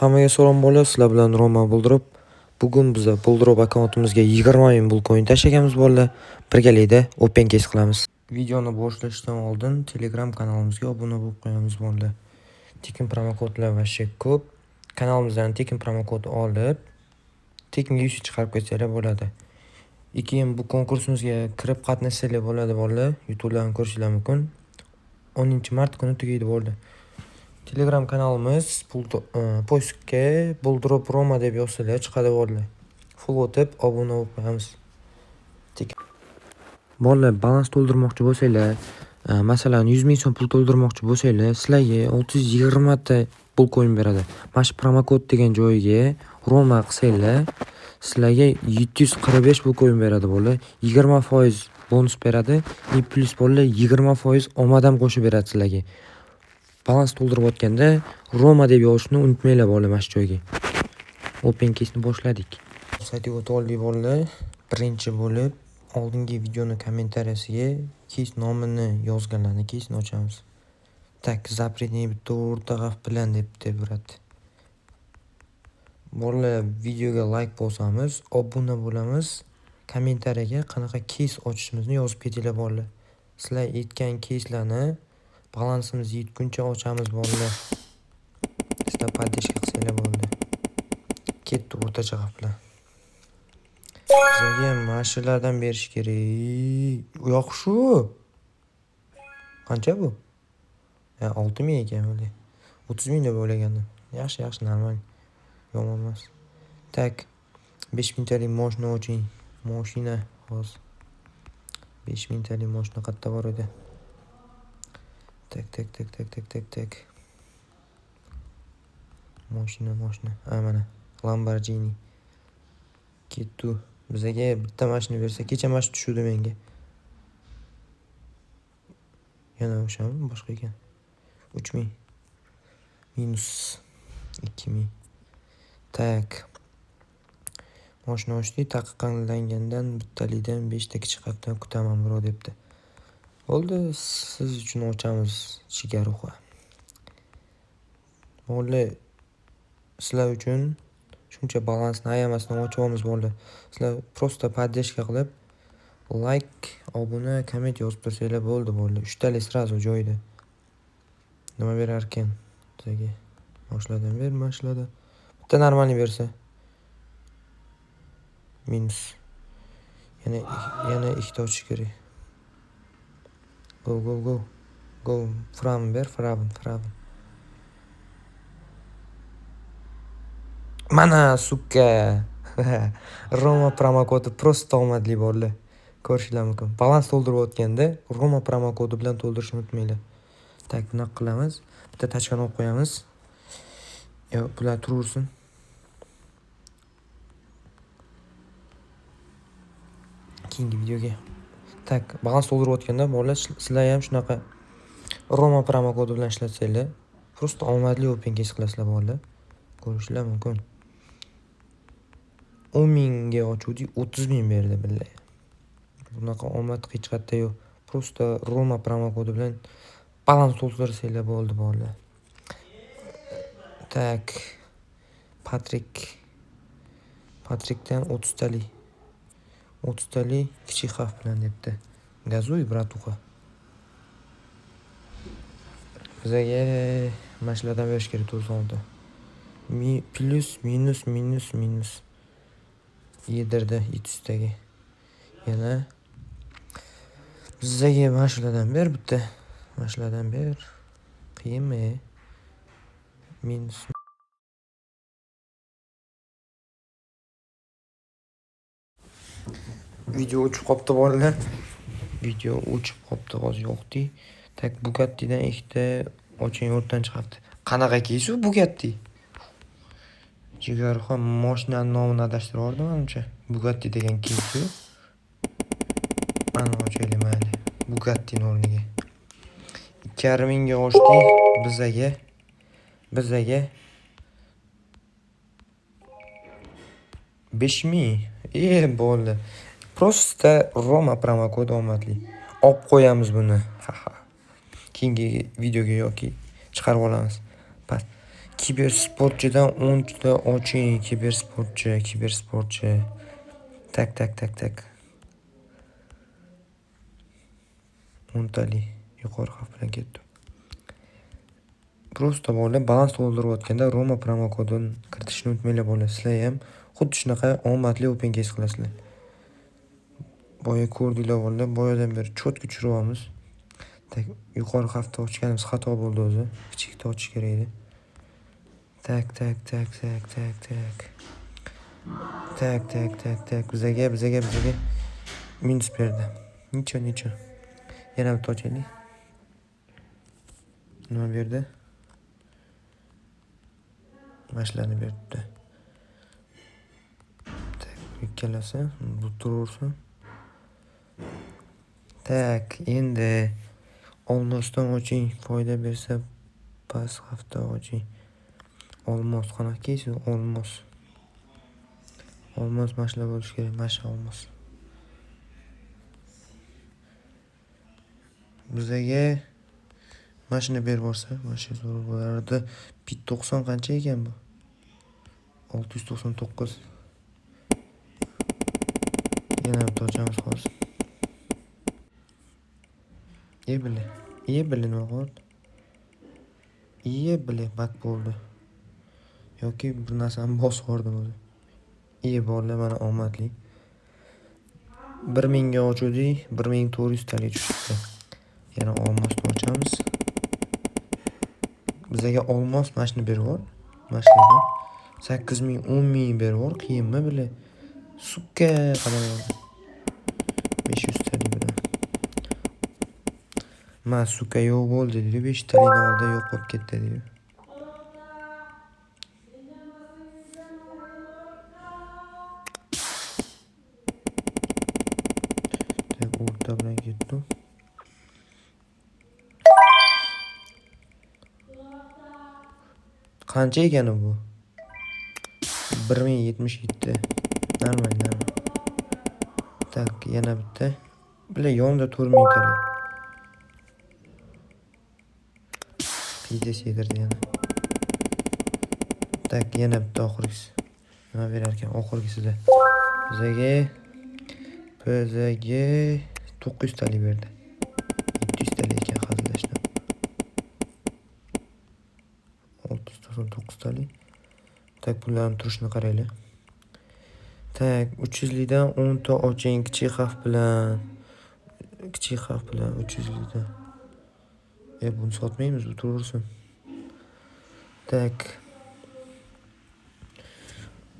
Hammaga salom bolalar, sizlar bilan Roman Buldirov. Bugun biz Buldirov akkauntimizga 20 ming bulcoin tashlaganmiz bolalar. Birgalikda open case qilamiz. Videoni boshlashdan oldin Telegram kanalimizga obuna bo'lib qo'yamiz bolalar. Tekin promokodlar va ko'p. Kanalimizdan tekin promokod olib, tekin yuz chiqarib ketsalar bo'ladi. Keyin bu konkursimizga kirib qatnashsanglar bo'ladi bolalar. YouTube'dan ko'rishingiz mumkin. 10-mart kuni tugaydi bolalar. Telegram kanalimiz postga Buldirov Roma deb yozsalar chiqadi bolalar. Full o'tib obuna bo'lib qo'yamiz. Bolalar balans to'ldirmoqchi bo'lsanglar, masalan 100 ming so'm pul to'ldirmoqchi bo'lsanglar, sizlarga 620 ta bulcoin beradi. Mana shu promokod degan joyiga Roma qilsanglar, sizlarga 745 bulcoin beradi bolalar. 20% bonus beradi. Plus bolalar 20% omadam qo'shib beradi sizlarga. Balans to'ldirayotganda Roma deb yozishni unutmanglar bolalar mana shu joyga. Open case'ni boshladik. Saytiga o'tib oldik bolalar. Birinchi bo'lib oldingi videoni kommentariyasiga case nomini yozganlarni case'ni ochamiz. Tak, запретный bitta o'rta xavf bilan deb turadi. Bolalar videoga like bosamiz, obuna bo'lamiz. Kommentariyaga qanaqa case ochishimizni yozib ketinglar bolalar. Sizlar aytgan case'larni balansimiz yetguncha ochamiz bolalar. Sizlar поддержка qilsanglar bo'ldi. Ketdi o'rtacha xavf bilan. Bizga mana shulardan berish kerak. Yo'q shu. Qancha bu? 6 ming ekan bo'li. 30 ming deb o'ylagandim. Yaxshi, normal. Yomon emas. Tak. 5 mingtalik mashina oching. Mashina hozir. 5 mingtalik mashina qayerda bor edi? Tak. Mashina. Mana Lamborghini. Ketdi. Bizga bitta mashina bersa, kecha mashina tushdi menga. Yana o'shami? Boshqa ekan. 3 ming. Minus 2 ming. Tak. Mashina ochdik, taqiqlangandan bittalikdan 5 ta kichik xavfdan kutaman bro debdi. Bo'ldi, siz uchun ochamiz chigaruha. Bo'ldi. Sizlar uchun shuncha balansni ayamasdan ochamiz bo'ldi. Sizlar prosta поддержка qilib, like, obuna, komment yozib tursanglar bo'ldi. 3 talik sразу joyida. Nima berar ekan? Sizga mashlardan mashlarda. Bitta normalni bersa. Minus. Yana ikkita ochish kerak. Go. Fraven. Mana suka. Roma promokodi prosta omadli bolalar. Ko'rishingiz mumkin. Balans to'ldirayotganda Roma promokodi bilan to'ldirishni unutmanglar. Tak, bunaqa qilamiz. Bitta tachkani olib qo'yamiz. Bular turaversin. Keyingi videoga. Tak, balans to'ldirayotganda bolalar sizlar ham shunaqa Roma promokodi bilan ishlatsanglar, prosta omadli open case qilasizlar bolalar. Ko'rishingiz mumkin. 10 mingga ochuvdik, 30 ming berdi billahi. Bunaqa omad hech qayerda yo'q. Prosta Roma promokodi bilan balans to'ldirsanglar bo'ldi bolalar. Tak. Patrikdan 30 talik. 30 talik kichik xavf bilan debdi. Gazuy bratuxa. Bizga mashlardan berish kerak to'g'ri. Plus minus. Yedirdi 700 taga. Yana bizga mashlardan ber bitta. Mashlardan ber. Qiyinmi? Minus. Video o'chib qopti bolalar. Hozir yo'qdi. Tak, Bugatti'dan ikkita oching o'rtadan chiqibdi. Qanaqa keysu Bugatti? Jigarxon mashinaning nomini adashtirib yubordim menimcha. Bugatti degan keysu. Mana ochaylik mayli. Bugattining o'rniga. 2,5 mingga ochdik bizga 5 ming. Bo'ldi. Prosta Roma promokodi omadli. Olib qo'yamiz buni. Keyingi videoga yoki chiqarib olamiz. Kibersportchidan 10 ta oching. Kibersportchi. Tak. 10 tali yuqori xavf bilan ketdi. Просто bolalar balans to'ldirayotganda Roma promo kodini kiritishni unutmanglar bolalar. Sizlar ham xuddi shunaqa omadli open case qilasizlar. Boya ko'rdinglar bolalar, boyadan beri cho'tga tushiryapmiz. Yuqori xavfda ochganimiz xato bo'ldi o'zi. Kichikda ochish kerak edi. Tak. Bizaga minus berdi. Nicho. Yana bitta ochaylik. Nima berdi? Mashlarni berdi. Ikkalasi bu turaversin. Endi olmosdan oching, foyda bersa past xavfda oching. Olmos qanaqa olmos? Olmos mashlar bo'lishi kerak, olmos. Bizaga mashina berib borsa, mashina zo'r bo'lardi. 190 qancha ekan bu? 699. Yana bitta ochamiz hozir. Bili nima qildi? Bili bak bo'ldi. Yoki bir narsani bosib yubordim o'zi. Bolalar mana omadli. 1000 ga ochdik, 1400 tali tushibdi. Yana olmosni ochamiz. Bizaga olmos mashina berib bor. Mashinadan 8000, 10000 berib bor. Qiyinmi bile? Sukka qadar 500 tali bilan. Suka yo'q bo'ldi dedi. 5 talini oldi, yo'q bo'lib ketdi dedi. O'rta bilan ketdi. Qancha ekan bu? 1077. Normal. Yana bitta. Bile yonda 4000 tali. Pizdes yedirdi yana. Yana bitta oxirgisi. Nima berar ekan oxirgisida? Bizaga 900 tali berdi. 700 tali ekan hazillashdi. 699 tali. Bularning turishini qaraylik. 300 lidan 10 ta oching kichik xavf bilan 300 lidan. Buni sotmaymiz, bu turaversin.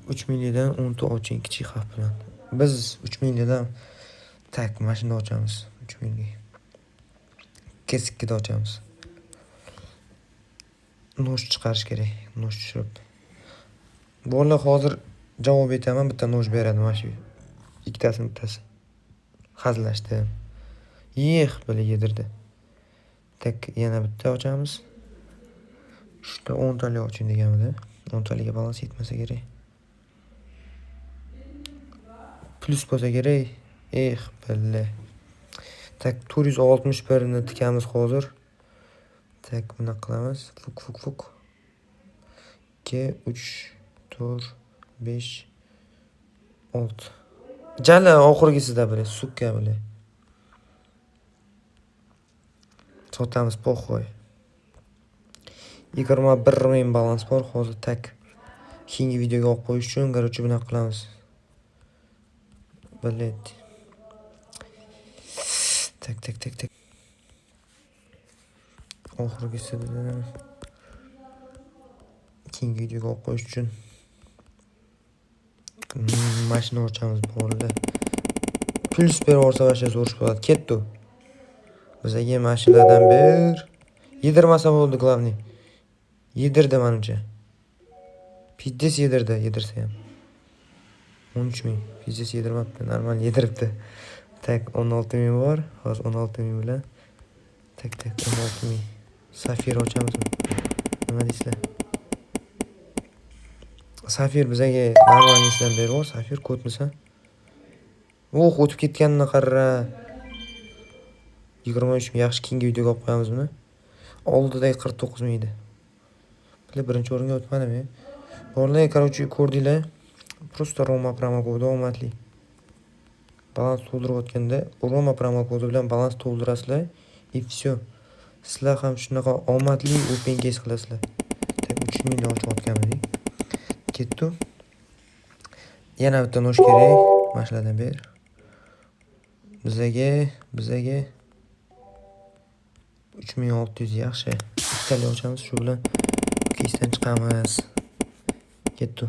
3 millidan 10 ta oching kichik xavf bilan. Biz 3 millidan mashina ochamiz. 3 milliy. Kesikda ochamiz. Nosh chiqarish kerak. Nosh tushirib. Bolalar hozir javob etaman, bitta nosh beradi mana shu. Ikkitasi. Hazillashdi. Bile yedirdi. Yana bitta ochamiz. Shunda 10 tali oching deganmidi? 10 taliga balans yetmasa kerak. Plus bo'lsa kerak. Bile. 461 ni tikamiz hozir. Buni qilamiz. Fuk. 2 3 4 5 6. Jala oxirgisida bile, sukka bile. Sotamiz po'xoy. 21.000 balans bor hozir keyingi videoga olib qo'yish uchun garochi bunaqa qilamiz. Bilet. Oxirgisida keyingi videoga olib qo'yish uchun mashina ochamiz bolalar. Plus berib olsa vasha zo'r bo'ladi. Ketdi. Bizaga mashinadan ber. Yedirmasa bo'ldi glavniy. Yedirdi menimcha. Pizdes yedirsa ham. 13000. Pizdes yedirmabdi, normal yediribdi. 16000 bor. Hozir 16000 bilan 16000. Safir ochamizmi? Nima deysizlar? Safir bizaga normalnisidan berib bor. Safir kodmisa. O'tib ketganini qarra. 23 yaxshi keyingi videoga olib qo'yamiz buni. Oldidagi 49000 edi. Hali birinchi o'ringa o'tmadim. Bolalar, короче, ko'rdinglar. Просто Roma promokodi omadli. Balans to'ldirayotganda Roma promokodi bilan balans to'ldirasizlar. И все. Sizlar ham shunaqa omadli open case qilasizlar. Tak 3 ming ochayotganmiz. Ketdi. Yana bitta nosh kerak. Mashladan ber. Bizaga 3600 yaxshi. Ikkitali ochamiz, shu bilan keysdan chiqamiz. Ketdi.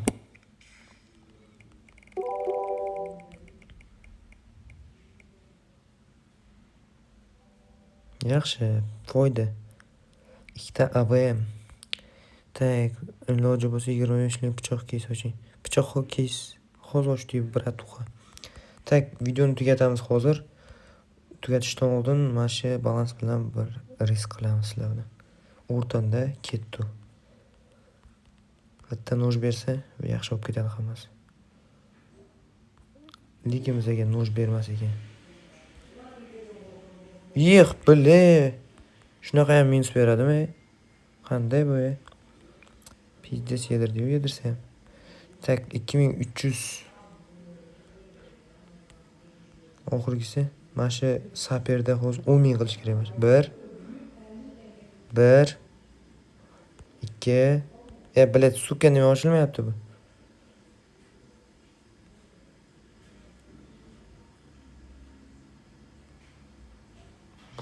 Yaxshi, foyda. Ikkita ABM. Tak, iloji bo'lsa 25 lik pichoq keys oching. Pichoq keys hozir ochdik, bratuxa. Tak, videoni tugatamiz hozir. Tugatishdan oldin mana shu balans bilan bir risk qilamiz sizlar bilan. O'rtanda ketdi. Bitta nosh bersa, yaxshi olib ketadi hammasi. Lekin bizga nosh bermas ekan. Bile. Shunaqa ham minus beradimi? Qanday bu? Pizdes yedirsa ham. Tak 2300. Oxirgisi mana shu saperda hozir 10 ming qilish kerak emas. 1 2 bilet suka nima ochilmayapti bu?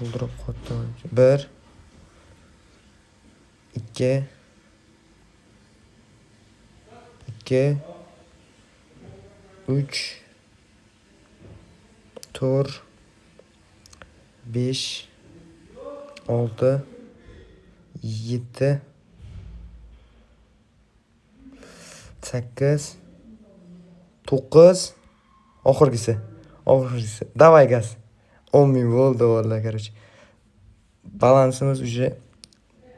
Buldirib qotdi. 1 2 3 4 5 6 7 8 9 oxirgisi. Davay gaz. 10 ming bo'ldi vallahi, короче. Balansimiz уже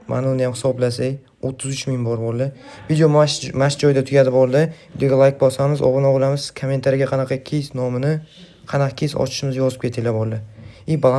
mana uni ham hisoblasak 33 ming bor bo'ldi. Video mash joyda tugadi bo'ldi. Videoga like bosamiz, obuna bo'lamiz. Kommentariyaga qanaqa keys nomini, qanaqa keys ochishimizni yozib ketinglar bo'ldi.